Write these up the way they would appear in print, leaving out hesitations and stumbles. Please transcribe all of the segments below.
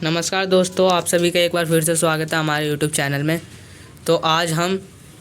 नमस्कार दोस्तों, आप सभी का एक बार फिर से स्वागत है हमारे यूट्यूब चैनल में। तो आज हम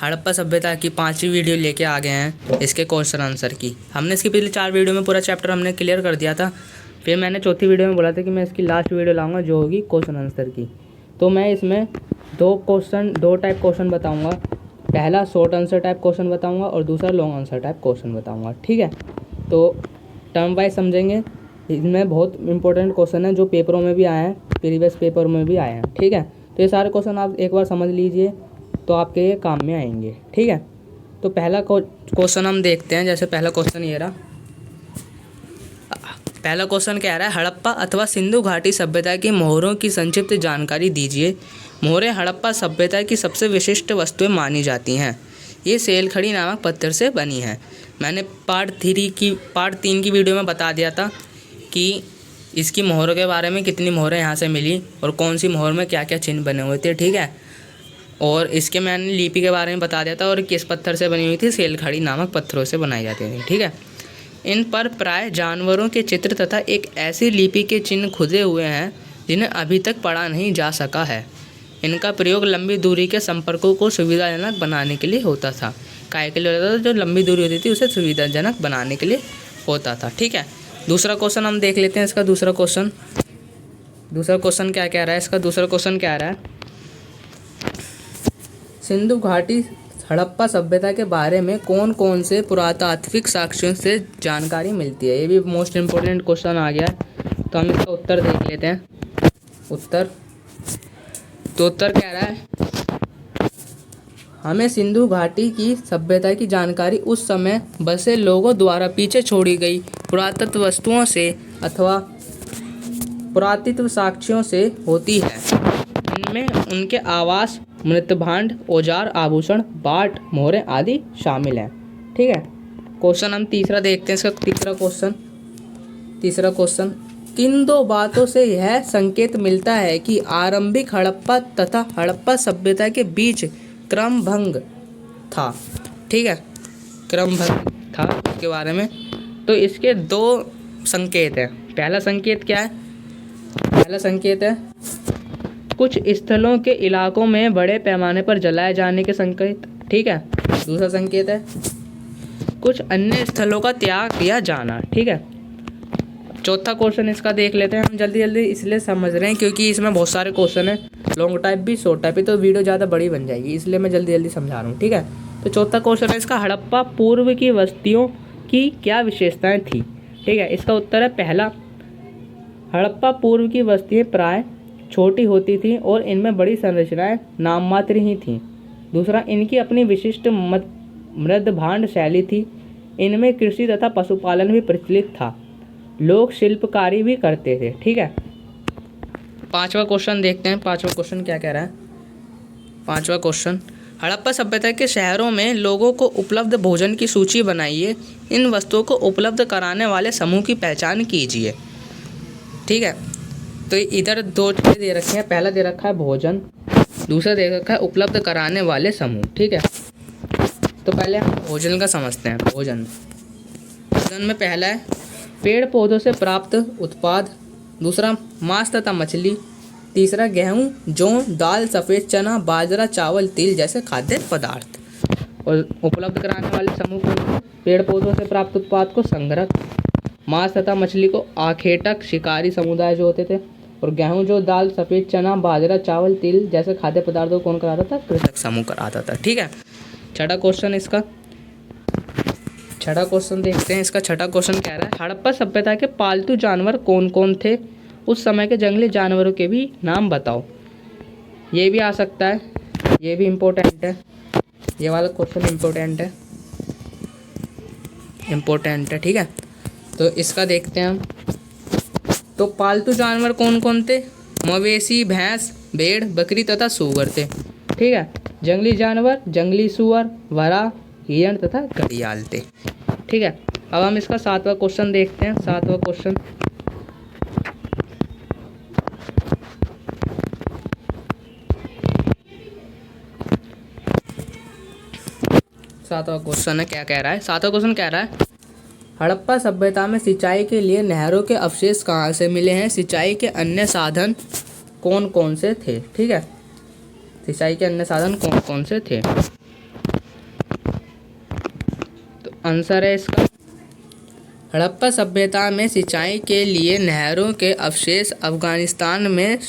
हड़प्पा सभ्यता की 5वीं वीडियो लेके आ गए हैं, इसके क्वेश्चन आंसर की। हमने इसकी पिछली 4 वीडियो में पूरा चैप्टर हमने क्लियर कर दिया था। फिर मैंने चौथी वीडियो में बोला था कि मैं इसकी लास्ट वीडियो लाऊंगा जो होगी क्वेश्चन आंसर की। तो मैं इसमें दो टाइप क्वेश्चन बताऊँगा। पहला शॉर्ट आंसर टाइप क्वेश्चन बताऊँगा और दूसरा लॉन्ग आंसर टाइप क्वेश्चन बताऊँगा। ठीक है, तो टर्म वाइज समझेंगे। इसमें बहुत इंपॉर्टेंट क्वेश्चन है जो पेपरों में भी आए हैं, प्रीवियस पेपर में भी आए हैं। ठीक है, तो ये सारे क्वेश्चन आप एक बार समझ लीजिए तो आपके ये काम में आएंगे। ठीक है, तो पहला क्वेश्चन हम देखते हैं। जैसे पहला क्वेश्चन ये रहा। पहला क्वेश्चन कह रहा है, हड़प्पा अथवा सिंधु घाटी सभ्यता की मोहरों की संक्षिप्त जानकारी दीजिए। मोहरें हड़प्पा सभ्यता की सबसे विशिष्ट वस्तुएं मानी जाती हैं। ये सेलखड़ी नामक पत्थर से बनी है। मैंने पार्ट 3 की वीडियो में बता दिया था कि इसकी मोहरों के बारे में, कितनी मोहरें यहाँ से मिली और कौन सी मोहर में क्या क्या चिन्ह बने हुए थे। ठीक है, और इसके मैंने लिपि के बारे में बता दिया था और किस पत्थर से बनी हुई थी, सेलखड़ी नामक पत्थरों से बनाई जाती थी। ठीक है, इन पर प्राय जानवरों के चित्र तथा एक ऐसी लिपि के चिन्ह खुदे हुए हैं जिन्हें अभी तक पढ़ा नहीं जा सका है। इनका प्रयोग लंबी दूरी के संपर्कों को सुविधाजनक बनाने के लिए होता था। काय के लिए होता था? जो लंबी दूरी होती थी उसे सुविधाजनक बनाने के लिए होता था। ठीक है, दूसरा क्वेश्चन हम देख लेते हैं। इसका दूसरा क्वेश्चन क्या कह रहा है? इसका दूसरा क्वेश्चन क्या रहा है, सिंधु घाटी हड़प्पा सभ्यता के बारे में कौन कौन से पुरातात्विक साक्ष्यों से जानकारी मिलती है। ये भी मोस्ट इम्पोर्टेंट क्वेश्चन आ गया है, तो हम इसका उत्तर देख लेते हैं। उत्तर कह रहा है, हमें सिंधु घाटी की सभ्यता की जानकारी उस समय बसे लोगों द्वारा पीछे छोड़ी गई पुरातत्व वस्तुओं से अथवा पुरातत्व साक्ष्यों से होती है। इनमें उनके आवास, मृतभांड, औजार, आभूषण, बाट, मोहरें आदि शामिल हैं। ठीक है, क्वेश्चन हम तीसरा देखते हैं। इसका तीसरा क्वेश्चन, किन दो बातों से यह संकेत मिलता है कि आरंभिक हड़प्पा तथा हड़प्पा सभ्यता के बीच क्रमभंग था। ठीक है, क्रमभंग था इसके बारे में। तो इसके 2 संकेत हैं। पहला संकेत क्या है? पहला संकेत है कुछ स्थलों के इलाकों में बड़े पैमाने पर जलाए जाने के संकेत। ठीक है, दूसरा संकेत है कुछ अन्य स्थलों का त्याग किया जाना। ठीक है, चौथा क्वेश्चन इसका देख लेते हैं हम जल्दी इसलिए समझ रहे हैं क्योंकि इसमें बहुत सारे क्वेश्चन हैं, लॉन्ग टाइप भी शॉर्ट टाइप भी, तो वीडियो ज़्यादा बड़ी बन जाएगी, इसलिए मैं जल्दी समझा रहा हूँ। ठीक है, तो चौथा क्वेश्चन है इसका, हड़प्पा पूर्व की बस्तियों की क्या विशेषताएं थी। ठीक है, इसका उत्तर है पहला, हड़प्पा पूर्व की बस्तियाँ प्राय छोटी होती थीं और इनमें बड़ी संरचनाएं नाम मात्र ही थीं। दूसरा, इनकी अपनी विशिष्ट मृदभांड शैली थी। इनमें कृषि तथा पशुपालन भी प्रचलित था। लोग शिल्पकारी भी करते थे। ठीक है, पांचवा क्वेश्चन देखते हैं। पांचवा क्वेश्चन क्या कह रहा है? पांचवा क्वेश्चन, हड़प्पा सभ्यता के शहरों में लोगों को उपलब्ध भोजन की सूची बनाइए। इन वस्तुओं को उपलब्ध कराने वाले समूह की पहचान कीजिए। ठीक है, तो इधर 2 चीज़ें दे रखी हैं। पहला दे रखा है भोजन, दूसरा दे रखा है उपलब्ध कराने वाले समूह। ठीक है, तो पहले हम भोजन का समझते हैं। भोजन में पहला है पेड़ पौधों से प्राप्त उत्पाद, दूसरा मांस तथा मछली, तीसरा गेहूँ, जौ, दाल, सफ़ेद चना, बाजरा, चावल, तिल जैसे खाद्य पदार्थ। और उपलब्ध कराने वाले समूह को पेड़ पौधों से प्राप्त उत्पाद को संग्रह, मांस तथा मछली को आखेटक शिकारी समुदाय जो होते थे, और गेहूँ, जो दाल, सफ़ेद चना, बाजरा, चावल, तिल जैसे खाद्य पदार्थों को कौन कराता था? कृषक समूह कराता था। ठीक है, छठा क्वेश्चन देखते हैं। इसका छठा क्वेश्चन कह रहा है, हड़प्पा सभ्यता के पालतू जानवर कौन कौन थे? उस समय के जंगली जानवरों के भी नाम बताओ। ये भी आ सकता है, ये भी इम्पोर्टेंट है। ये वाला क्वेश्चन इम्पोर्टेंट है। ठीक है, तो इसका देखते हैं हम। तो पालतू जानवर कौन कौन थे? मवेशी, भैंस, भेड़, बकरी तथा सूअर थे। ठीक है, जंगली जानवर, जंगली सूअर, वरा, हिरण तथा घड़ियाल थे। ठीक है, अब हम इसका 7वां क्वेश्चन देखते हैं। 7वां क्वेश्चन, है क्या कह रहा है? 7वां क्वेश्चन कह रहा है, हड़प्पा सभ्यता में सिंचाई के लिए नहरों के अवशेष कहाँ से मिले हैं? सिंचाई के अन्य साधन कौन कौन से थे। ठीक है, सिंचाई के अन्य साधन कौन कौन से थे। तो आंसर है इसका, हड़प्पा सभ्यता में सिंचाई के लिए नहरों के अवशेष अफगानिस्तान में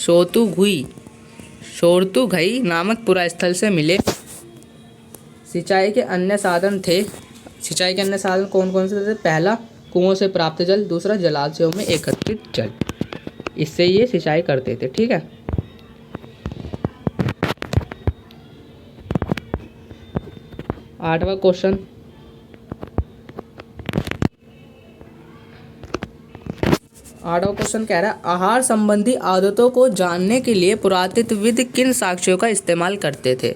शोरतुघई नामक पुरा स्थल से मिले। सिंचाई के अन्य साधन कौन कौन से थे। पहला, कुओं से प्राप्त जल। दूसरा, जलाशयों में एकत्रित जल। इससे ये सिंचाई करते थे। ठीक है, आठवां क्वेश्चन, कह रहा है आहार संबंधी आदतों को जानने के लिए पुरातत्वविद किन साक्ष्यों का इस्तेमाल करते थे।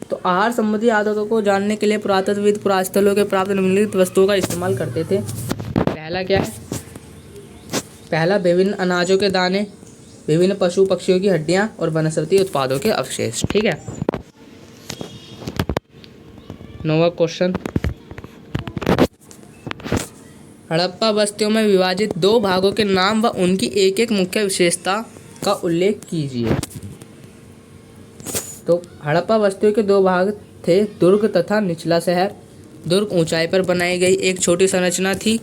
तो आहार संबंधी आदतों को जानने के लिए पुरातत्वविद पुरास्थलों के प्राप्त निम्नलिखित वस्तुओं का इस्तेमाल करते थे। पहला क्या है, पहला विभिन्न अनाजों के दाने, विभिन्न पशु पक्षियों की हड्डियां और वनस्पति उत्पादों के अवशेष। ठीक है, 9वां क्वेश्चन, हड़प्पा बस्तियों में विभाजित 2 भागों के नाम व उनकी एक एक मुख्य विशेषता का उल्लेख कीजिए। तो हड़प्पा बस्तियों के 2 भाग थे, दुर्ग तथा निचला शहर। दुर्ग ऊंचाई पर बनाई गई एक छोटी संरचना थी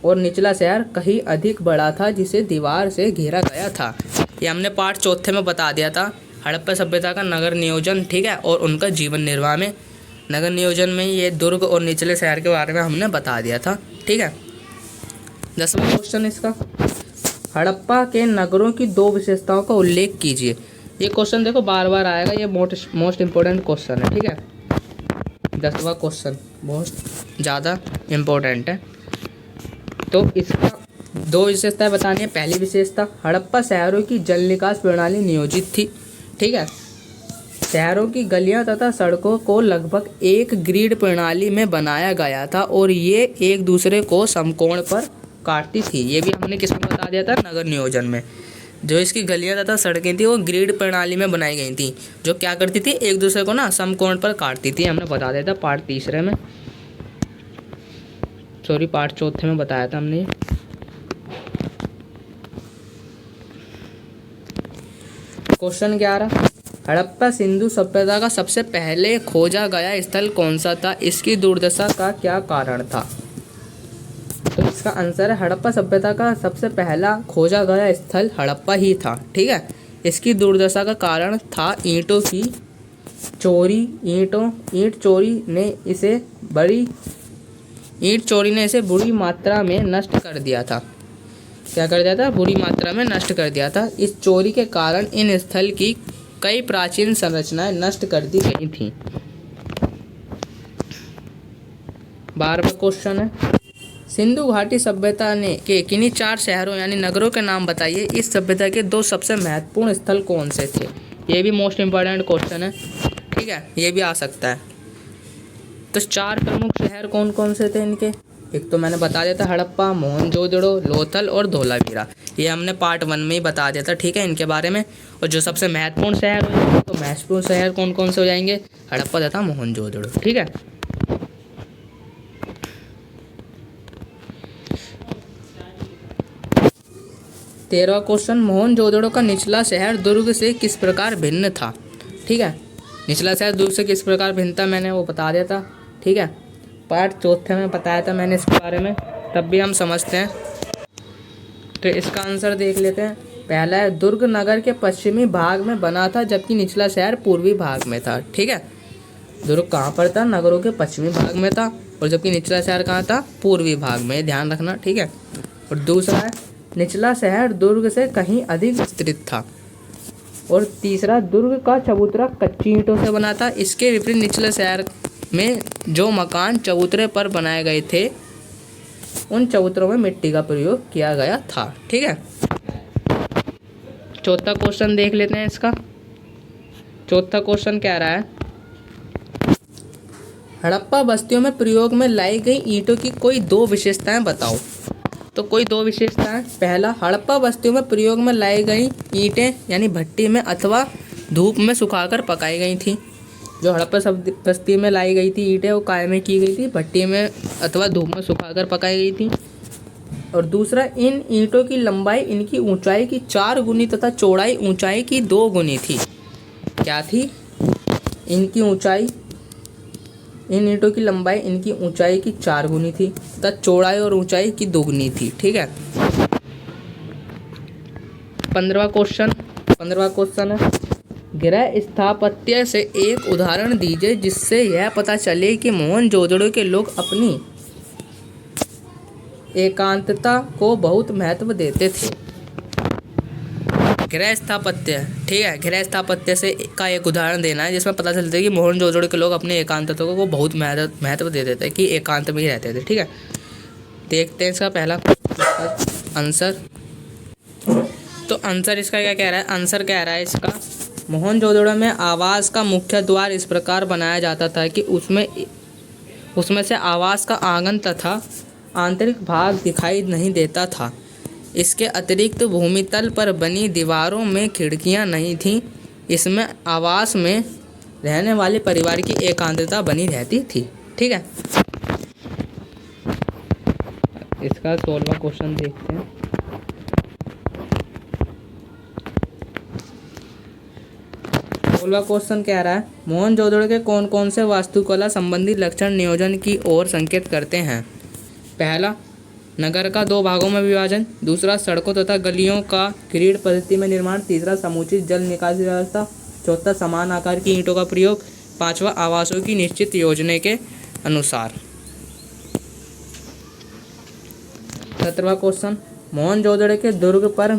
और निचला शहर कहीं अधिक बड़ा था जिसे दीवार से घेरा गया था। ये हमने पार्ट 4 में बता दिया था, हड़प्पा सभ्यता का नगर नियोजन। ठीक है, और उनका जीवन निर्वाह में नगर नियोजन में ये दुर्ग और निचले शहर के बारे में हमने बता दिया था। ठीक है, 10वां क्वेश्चन इसका, हड़प्पा के नगरों की 2 विशेषताओं का उल्लेख कीजिए। ये क्वेश्चन देखो बार बार आएगा, ये मोस्ट इम्पोर्टेंट क्वेश्चन है। ठीक है, 10वां क्वेश्चन बहुत ज़्यादा इम्पोर्टेंट है। तो इसका 2 विशेषताएं बतानी है। पहली विशेषता, हड़प्पा शहरों की जल निकास प्रणाली नियोजित थी। ठीक है, शहरों की गलियां तथा सड़कों को लगभग एक ग्रिड प्रणाली में बनाया गया था और ये एक दूसरे को समकोण पर काटती थी। ये भी हमने किसमें बता दिया था, नगर नियोजन में। जो इसकी गलियां तथा सड़कें थी वो ग्रिड प्रणाली में बनाई गई थी, जो क्या करती थी, एक दूसरे को ना समकोण पर काटती थी। हमने बता दिया था पार्ट 4 में बताया था हमने। क्वेश्चन 11, हड़प्पा सिंधु सभ्यता का सबसे पहले खोजा गया स्थल कौन सा था, इसकी दुर्दशा का क्या कारण था। तो इसका आंसर है, हड़प्पा सभ्यता का सबसे पहला खोजा गया स्थल हड़प्पा ही था। ठीक है, इसकी दुर्दशा का कारण था ईंटों की चोरी। ईंट चोरी ने इसे बुरी मात्रा में नष्ट कर दिया था। क्या कर दिया था, बुरी मात्रा में नष्ट कर दिया था। इस चोरी के कारण इन स्थल की कई प्राचीन संरचनाएं नष्ट कर दी गई थीं। 12वां क्वेश्चन है, सिंधु घाटी सभ्यता ने के किन्हीं 4 शहरों यानी नगरों के नाम बताइए। इस सभ्यता के 2 सबसे महत्वपूर्ण स्थल कौन से थे। ये भी मोस्ट इम्पोर्टेंट क्वेश्चन है। ठीक है, ये भी आ सकता है। तो 4 प्रमुख शहर कौन कौन से थे इनके, एक तो मैंने बता दिया था हड़प्पा, मोहनजोदड़ो, लोथल और धोलावीरा। ये हमने पार्ट 1 में ही बता दिया था। ठीक है, इनके बारे में। और जो सबसे महत्वपूर्ण शहर हो, तो महत्वपूर्ण शहर कौन कौन से हो जाएंगे, हड़प्पा तथा मोहनजोदड़ो। ठीक है, तेरहवां क्वेश्चन, मोहनजोदड़ो का निचला शहर दुर्ग से किस प्रकार भिन्न था। ठीक है, निचला शहर दुर्ग से किस प्रकार भिन्न था मैंने वो बता दिया था। ठीक है, पार्ट 4 में बताया था मैंने इसके बारे में, तब भी हम समझते हैं। तो इसका आंसर देख लेते हैं। पहला है, दुर्ग नगर के पश्चिमी भाग में बना था जबकि निचला शहर पूर्वी भाग में था। ठीक है, दुर्ग कहाँ पर था, नगरों के पश्चिमी भाग में था, और जबकि निचला शहर कहाँ था, पूर्वी भाग में। ध्यान रखना। ठीक है, और दूसरा है, निचला शहर दुर्ग से कहीं अधिक विस्तृत था। और तीसरा, दुर्ग का चबूतरा कच्ची ईंटों से बना था। इसके विपरीत निचले शहर में जो मकान चबूतरे पर बनाए गए थे उन चबूतरों में मिट्टी का प्रयोग किया गया था। ठीक है, चौथा क्वेश्चन देख लेते हैं इसका। चौथा क्वेश्चन कह रहा है, हड़प्पा बस्तियों में प्रयोग में लाई गई ईंटों की कोई 2 विशेषताएं बताओ। तो कोई 2 विशेषताएं। पहला, हड़प्पा बस्तियों में प्रयोग में लाई गई ईंटें यानी भट्टी में अथवा धूप में सुखाकर पकाई गई थी। जो हड़प्पा बस्ती में लाई गई थी ईंटें, वो काय में की गई थी, भट्टी में अथवा धूप में सुखाकर पकाई गई थी। और दूसरा, इन ईंटों की लंबाई इनकी ऊंचाई की 4 गुनी तथा चौड़ाई ऊंचाई की 2 गुनी थी। क्या थी? इनकी ऊंचाई, इन ईंटों की लंबाई इनकी ऊंचाई की 4 गुनी थी तथा चौड़ाई और ऊंचाई की 2 गुनी थी। ठीक है। 15वां क्वेश्चन है, गृह स्थापत्य से एक उदाहरण दीजिए जिससे यह पता चले कि मोहनजोदड़ो के लोग अपनी एकांतता को बहुत महत्व देते थे। गृह स्थापत्य, ठीक है, गृह स्थापत्य से का एक उदाहरण देना है जिसमें पता चलता है कि मोहनजोदड़ो के लोग अपने एकांतता को बहुत महत्व देते थे, कि एकांत में ही रहते थे। ठीक है, देखते हैं इसका पहला आंसर। तो आंसर इसका क्या कह रहा है? आंसर कह रहा है इसका, मोहनजोदड़ो में आवास का मुख्य द्वार इस प्रकार बनाया जाता था कि उसमें से आवास का आंगन तथा आंतरिक भाग दिखाई नहीं देता था। इसके अतिरिक्त भूमितल पर बनी दीवारों में खिड़कियां नहीं थीं। इसमें आवास में रहने वाले परिवार की एकांतता बनी रहती थी। ठीक है, इसका 16वां क्वेश्चन देखते हैं। 16वां क्वेश्चन कह रहा है, मोहनजोदड़ो के कौन कौन से वास्तुकला संबंधी लक्षण नियोजन की ओर संकेत करते हैं? पहला, नगर का 2 भागों में विभाजन। दूसरा, सड़कों तथा गलियों का ग्रिड पद्धति में निर्माण। तीसरा, समुचित जल निकासी व्यवस्था। चौथा, समान आकार की ईंटों का प्रयोग। 5वां, आवासों की निश्चित योजना के अनुसार। 17वां क्वेश्चन, मोहनजोदड़ो के दुर्ग पर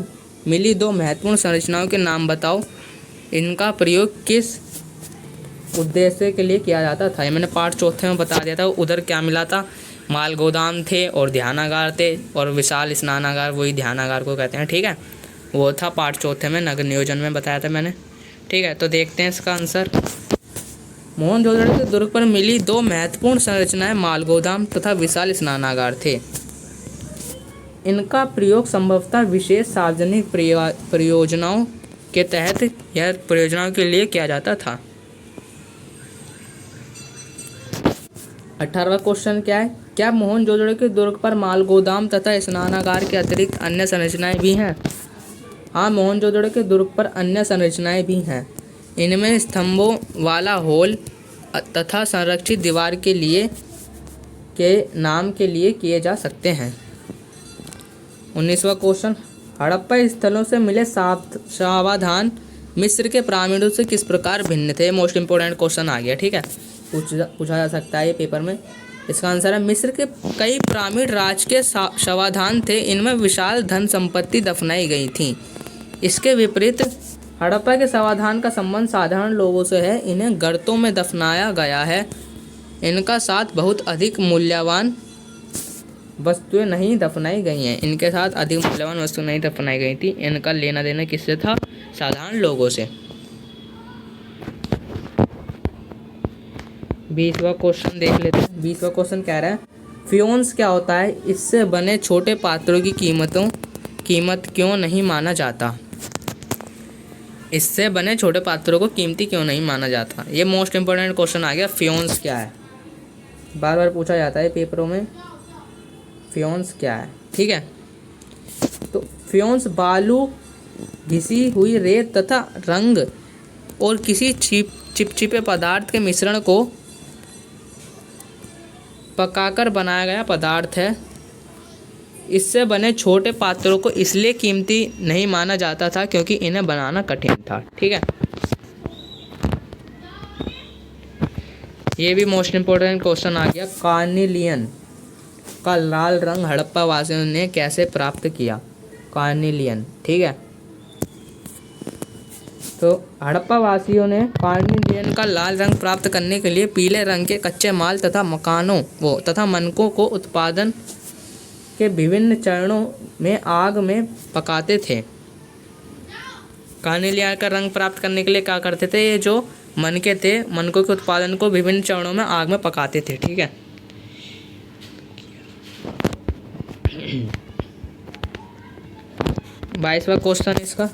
मिली 2 महत्वपूर्ण संरचनाओं के नाम बताओ। इनका प्रयोग किस उद्देश्य के लिए किया जाता था? ये मैंने पार्ट चौथे में बता दिया था। उधर क्या मिला था? माल गोदाम थे और ध्यानागार थे, और विशाल स्नानागार, वही ध्यानागार को कहते हैं। ठीक है, वो था पार्ट चौथे में, नगर नियोजन में बताया था मैंने। ठीक है, तो देखते हैं इसका आंसर। मोहनजोदड़ो के दुर्ग पर मिली 2 महत्वपूर्ण संरचनाएं माल गोदाम तथा विशाल स्नानागार थे। इनका प्रयोग संभवतः विशेष सार्वजनिक परियोजनाओं के तहत या परियोजनाओं के लिए किया जाता था। 18वां क्वेश्चन क्या है? क्या मोहनजोदड़ो के दुर्ग पर माल गोदाम तथा स्नानागार के अतिरिक्त अन्य संरचनाएं भी हैं? हाँ, मोहनजोदड़ो के दुर्ग पर अन्य संरचनाएं भी हैं। इनमें स्तंभों वाला हॉल तथा संरक्षित दीवार के नाम के लिए किए जा सकते हैं। 19वां क्वेश्चन, हड़प्पा स्थलों से मिले सावधान मिस्र के पिरामिडों से किस प्रकार भिन्न थे? मोस्ट इंपोर्टेंट क्वेश्चन आ गया। ठीक है, पूछा जा सकता है ये पेपर में। इसका आंसर है, मिस्र के कई पिरामिड राज के शवाधान थे। इनमें विशाल धन संपत्ति दफनाई गई थी। इसके विपरीत हड़प्पा के शवाधान का संबंध साधारण लोगों से है। इन्हें गर्तों में दफनाया गया है। इनका साथ बहुत अधिक मूल्यवान वस्तुएं नहीं दफनाई गई हैं। इनके साथ अधिक मूल्यवान वस्तु नहीं दफनाई गई थी। इनका लेना देना किससे था? साधारण लोगों से। 20वां क्वेश्चन देख लेते हैं। 20वां क्वेश्चन कह रहा है, फियोन्स क्या होता है? इससे बने छोटे पात्रों की कीमत क्यों नहीं माना जाता? इससे बने छोटे पात्रों को कीमती क्यों नहीं माना जाता? ये मोस्ट इंपोर्टेंट क्वेश्चन आ गया। फियोन्स क्या है? बार बार पूछा जाता है पेपरों में, फियोन्स क्या है? ठीक है, तो फियोन्स बालू, घिसी हुई रेत तथा रंग और किसी चिपचिपे पदार्थ के मिश्रण को पकाकर बनाया गया पदार्थ है। इससे बने छोटे पात्रों को इसलिए कीमती नहीं माना जाता था क्योंकि इन्हें बनाना कठिन था। ठीक है, ये भी मोस्ट इंपोर्टेंट क्वेश्चन आ गया। कार्निलियन का लाल रंग हड़प्पा वासियों ने कैसे प्राप्त किया? कार्निलियन, ठीक है, तो हड़प्पा वासियों ने कार्निलियन का लाल रंग प्राप्त करने के लिए पीले रंग के कच्चे माल तथा मनकों को उत्पादन के विभिन्न चरणों में आग में पकाते थे। कार्निलियन का रंग प्राप्त करने के लिए क्या करते थे? ये जो मनके थे, मनकों के उत्पादन को विभिन्न चरणों में आग में पकाते थे। ठीक है, 22वां क्वेश्चन इसका,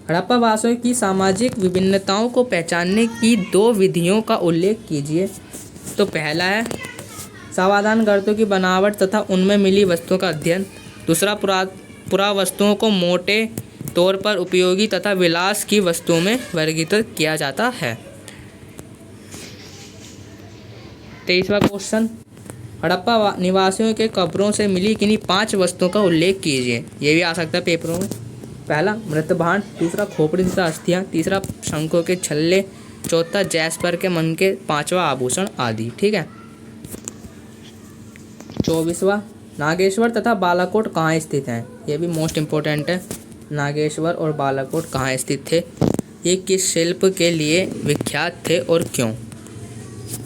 हड़प्पा वासियों की सामाजिक विभिन्नताओं को पहचानने की 2 विधियों का उल्लेख कीजिए। तो पहला है सावधान गर्तों की बनावट तथा उनमें मिली वस्तुओं का अध्ययन। दूसरा, पुरावस्तुओं को मोटे तौर पर उपयोगी तथा विलास की वस्तुओं में वर्गीकृत किया जाता है। 23वां क्वेश्चन, हड़प्पा निवासियों के कब्रों से मिली किन्हीं 5 वस्तुओं का उल्लेख कीजिए। ये भी आ सकता है पेपरों में। पहला मृत भांड, दूसरा खोपड़ी तथा अस्थियाँ, तीसरा शंखों के छल्ले, चौथा जैस्पर के मनके, 5वां आभूषण आदि। ठीक है। 24वां, नागेश्वर तथा बालाकोट कहाँ स्थित हैं। ये भी मोस्ट इम्पोर्टेंट है। नागेश्वर और बालाकोट कहाँ स्थित थे, ये किस शिल्प के लिए विख्यात थे और क्यों।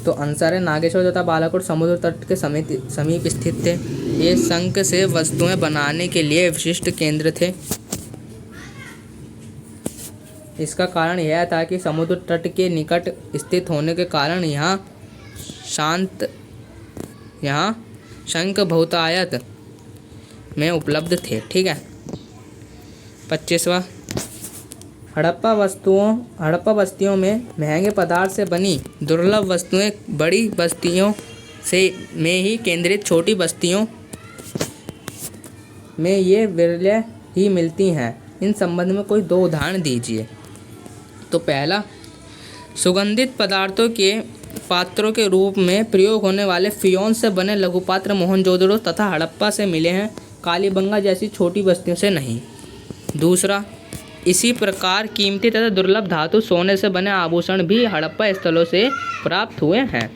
तो आंसर है नागेश्वर तथा बालाकोट समुद्र तट के समीप स्थित थे। ये शंख से वस्तुएं बनाने के लिए विशिष्ट केंद्र थे। इसका कारण यह था कि समुद्र तट के निकट स्थित होने के कारण यहाँ शंख बहुतायत में उपलब्ध थे। ठीक है। 25वां, हड़प्पा बस्तियों में महंगे पदार्थ से बनी दुर्लभ वस्तुएं बड़ी बस्तियों में ही केंद्रित छोटी बस्तियों में ये विरले ही मिलती हैं। इन संबंध में कोई 2 उदाहरण दीजिए। तो पहला, सुगंधित पदार्थों के पात्रों के रूप में प्रयोग होने वाले फियोन से बने लघुपात्र मोहनजोदड़ो तथा हड़प्पा से मिले हैं, कालीबंगा जैसी छोटी बस्तियों से नहीं। दूसरा, इसी प्रकार कीमती तथा दुर्लभ धातु सोने से बने आभूषण भी हड़प्पा स्थलों से प्राप्त हुए हैं।